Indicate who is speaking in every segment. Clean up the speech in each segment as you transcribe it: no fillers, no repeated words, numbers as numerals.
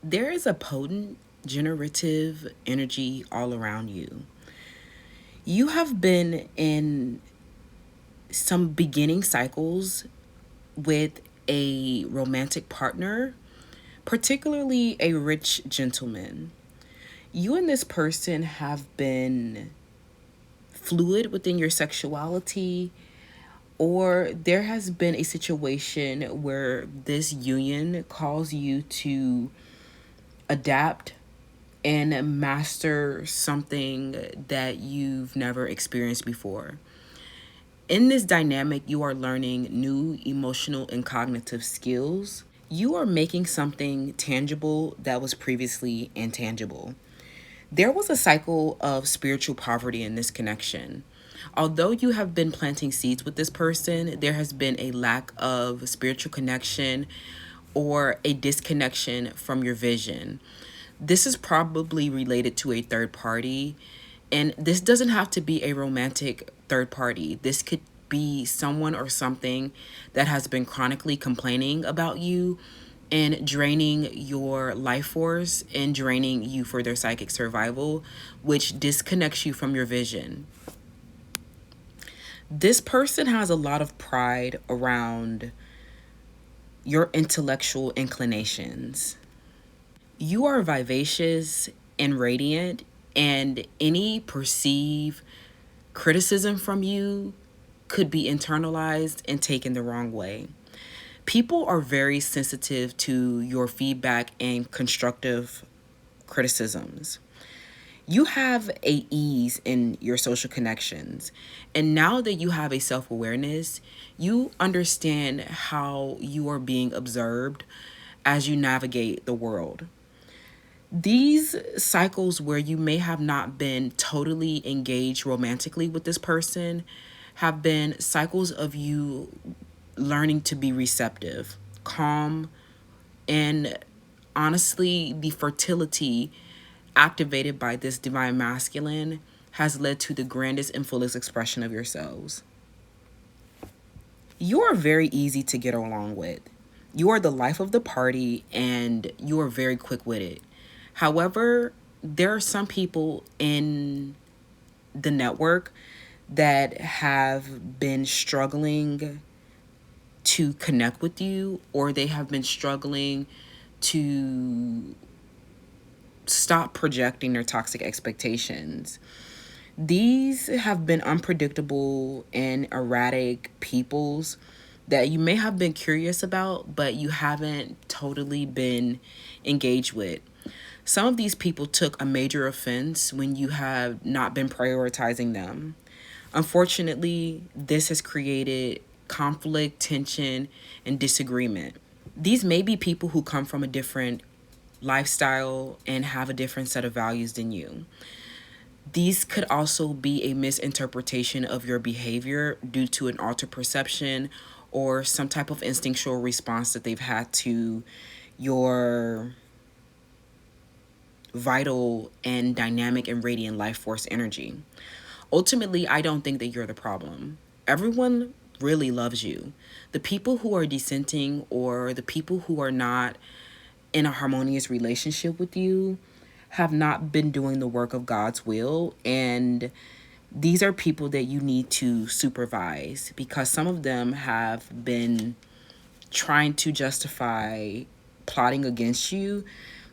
Speaker 1: There is a potent generative energy all around you. You have been in some beginning cycles with a romantic partner, particularly a rich gentleman. You and this person have been fluid within your sexuality, or there has been a situation where this union calls you to adapt and master something that you've never experienced before. In this dynamic, you are learning new emotional and cognitive skills. You are making something tangible that was previously intangible. There was a cycle of spiritual poverty in this connection. Although you have been planting seeds with this person, there has been a lack of spiritual connection or a disconnection from your vision. This is probably related to a third party, and this doesn't have to be a romantic third party. This could be someone or something that has been chronically complaining about you and draining your life force and draining you for their psychic survival, which disconnects you from your vision. This person has a lot of pride around your intellectual inclinations. You are vivacious and radiant, and any perceived criticism from you could be internalized and taken the wrong way. People are very sensitive to your feedback and constructive criticisms. You have a ease in your social connections, and now that you have a self-awareness, you understand how you are being observed as you navigate the world. These cycles where you may have not been totally engaged romantically with this person have been cycles of you learning to be receptive, calm, and honestly, the fertility activated by this divine masculine has led to the grandest and fullest expression of yourselves. You are very easy to get along with. You are the life of the party and you are very quick witted. However, there are some people in the network that have been struggling to connect with you, or they have been struggling to stop projecting their toxic expectations. These have been unpredictable and erratic peoples that you may have been curious about, but you haven't totally been engaged with. Some of these people took a major offense when you have not been prioritizing them. Unfortunately, this has created conflict, tension, and disagreement. These may be people who come from a different lifestyle and have a different set of values than you. These could also be a misinterpretation of your behavior due to an altered perception or some type of instinctual response that they've had to your vital and dynamic and radiant life force energy. Ultimately, I don't think that you're the problem. Everyone really loves you. The people who are dissenting or the people who are not in a harmonious relationship with you have not been doing the work of God's will. And these are people that you need to supervise because some of them have been trying to justify plotting against you.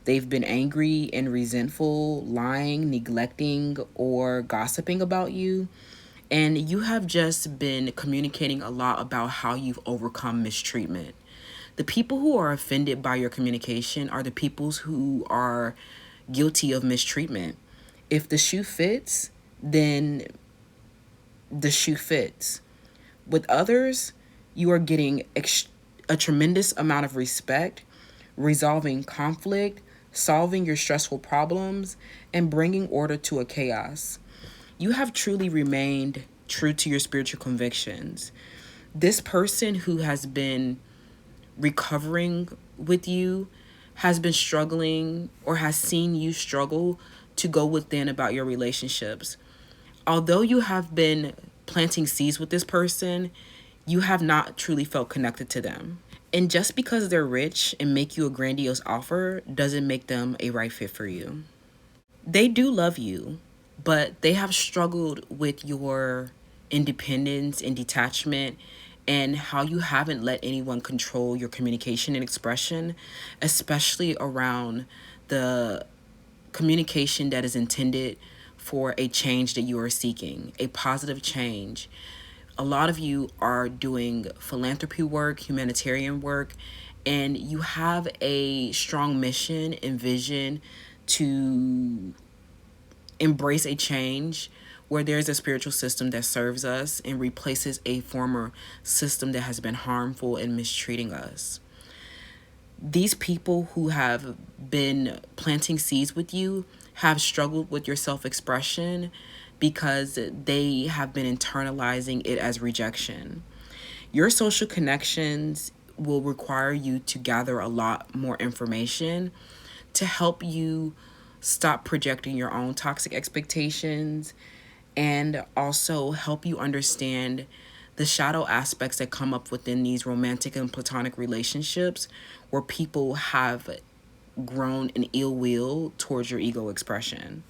Speaker 1: They've been angry and resentful, lying, neglecting, or gossiping about you. And you have just been communicating a lot about how you've overcome mistreatment. The people who are offended by your communication are the peoples who are guilty of mistreatment. If the shoe fits, then the shoe fits. With others, you are getting a tremendous amount of respect, resolving conflict, solving your stressful problems, and bringing order to a chaos. You have truly remained true to your spiritual convictions. This person who has been recovering with you has been struggling or has seen you struggle to go within about your relationships. Although you have been planting seeds with this person, you have not truly felt connected to them. And just because they're rich and make you a grandiose offer doesn't make them a right fit for you. They do love you, but they have struggled with your independence and detachment and how you haven't let anyone control your communication and expression, especially around the communication that is intended for a change that you are seeking, a positive change. A lot of you are doing philanthropy work, humanitarian work, and you have a strong mission and vision to embrace a change where there's a spiritual system that serves us and replaces a former system that has been harmful and mistreating us. These people who have been planting seeds with you have struggled with your self expression because they have been internalizing it as rejection. Your social connections will require you to gather a lot more information to help you stop projecting your own toxic expectations and also help you understand the shadow aspects that come up within these romantic and platonic relationships where people have grown an ill will towards your ego expression.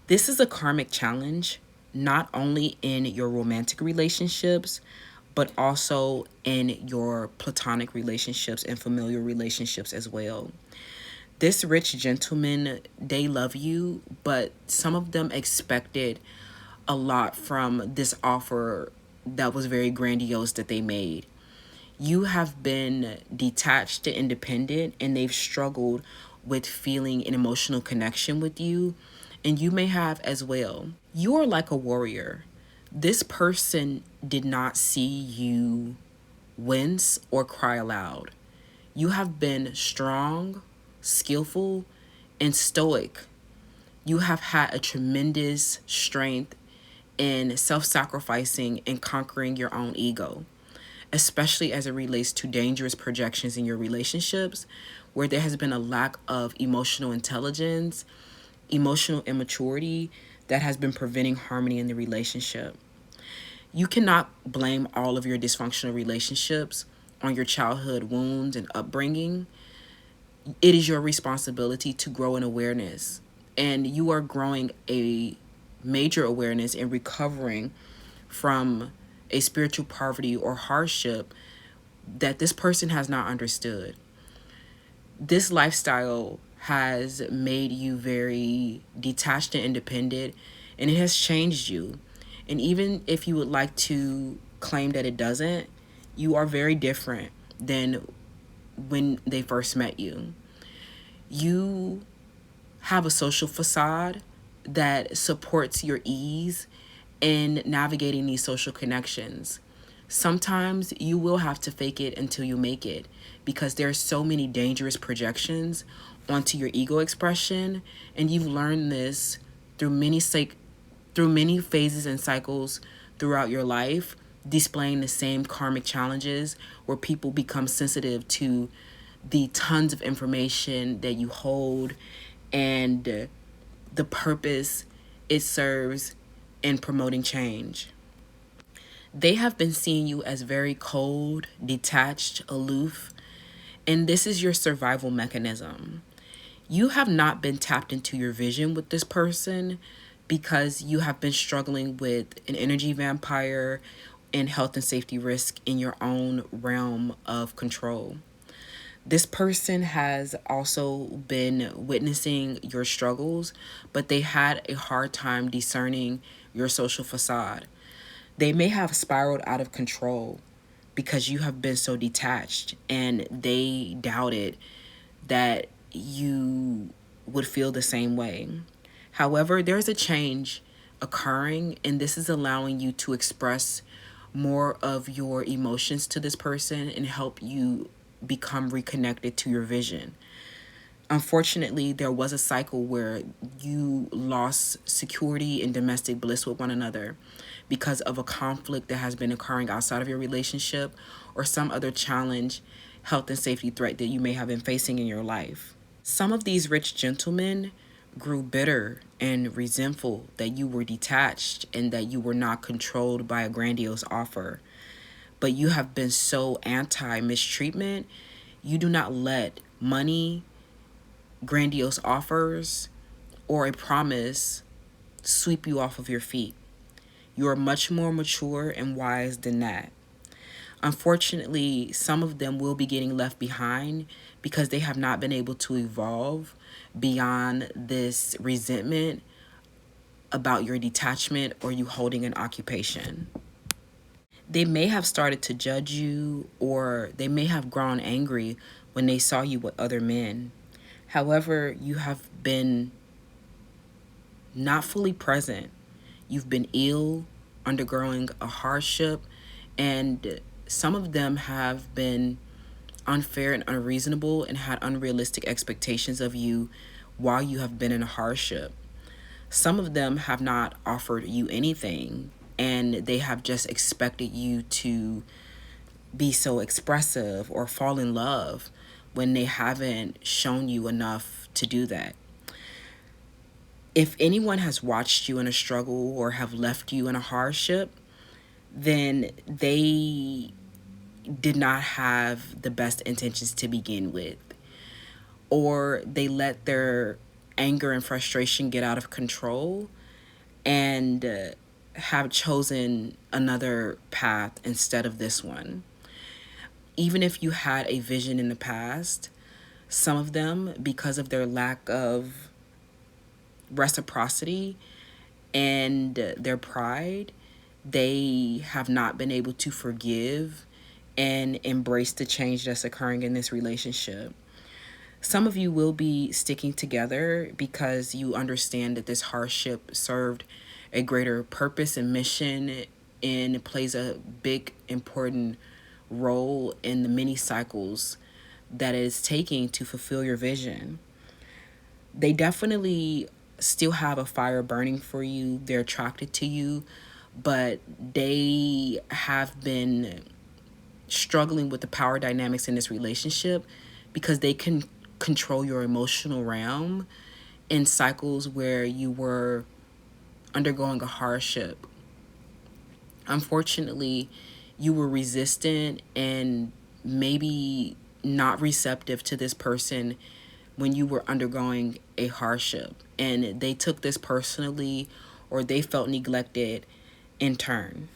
Speaker 1: This is a karmic challenge, not only in your romantic relationships, but also in your platonic relationships and familiar relationships as well. This rich gentleman, they love you, but some of them expected a lot from this offer that was very grandiose that they made. You have been detached and independent, and they've struggled with feeling an emotional connection with you, and you may have as well. You are like a warrior. This person did not see you wince or cry aloud. You have been strong, skillful, and stoic. You have had a tremendous strength in self sacrificing and conquering your own ego, especially as it relates to dangerous projections in your relationships where there has been a lack of emotional intelligence, emotional immaturity that has been preventing harmony in the relationship. You cannot blame all of your dysfunctional relationships on your childhood wounds and upbringing. It is your responsibility to grow in awareness. And you are growing a major awareness in recovering from a spiritual poverty or hardship that this person has not understood. This lifestyle has made you very detached and independent, and it has changed you. And even if you would like to claim that it doesn't, you are very different than when they first met you. You have a social facade that supports your ease in navigating these social connections. Sometimes you will have to fake it until you make it because there are so many dangerous projections onto your ego expression, and you've learned this through many phases and cycles throughout your life, displaying the same karmic challenges where people become sensitive to the tons of information that you hold and the purpose it serves in promoting change. They have been seeing you as very cold, detached, aloof, and this is your survival mechanism. You have not been tapped into your vision with this person because you have been struggling with an energy vampire and health and safety risk in your own realm of control. This person has also been witnessing your struggles, but they had a hard time discerning your social facade. They may have spiraled out of control because you have been so detached and they doubted that you would feel the same way. However, there's a change occurring, and this is allowing you to express more of your emotions to this person and help you become reconnected to your vision. Unfortunately, there was a cycle where you lost security and domestic bliss with one another because of a conflict that has been occurring outside of your relationship or some other challenge, health, and safety threat that you may have been facing in your life. Some of these rich gentlemen grew bitter and resentful that you were detached and that you were not controlled by a grandiose offer. but you have been so anti mistreatment, you do not let money, grandiose offers, or a promise sweep you off of your feet. You are much more mature and wise than that. Unfortunately, some of them will be getting left behind because they have not been able to evolve beyond this resentment about your detachment or you holding an occupation. They may have started to judge you, or they may have grown angry when they saw you with other men. However, you have been not fully present. You've been ill, undergoing a hardship, and some of them have been unfair and unreasonable and had unrealistic expectations of you while you have been in a hardship. Some of them have not offered you anything, and they have just expected you to be so expressive or fall in love when they haven't shown you enough to do that. If anyone has watched you in a struggle or have left you in a hardship, then they did not have the best intentions to begin with, or they let their anger and frustration get out of control and have chosen another path instead of this one. Even if you had a vision in the past, some of them, because of their lack of reciprocity and their pride, they have not been able to forgive and embrace the change that's occurring in this relationship. Some of you will be sticking together because you understand that this hardship served a greater purpose and mission, and it plays a big, important role in the many cycles that it is taking to fulfill your vision. They definitely still have a fire burning for you. They're attracted to you, but they have been struggling with the power dynamics in this relationship because they can control your emotional realm in cycles where you were undergoing a hardship. Unfortunately, you were resistant and maybe not receptive to this person when you were undergoing a hardship, and they took this personally or they felt neglected in turn.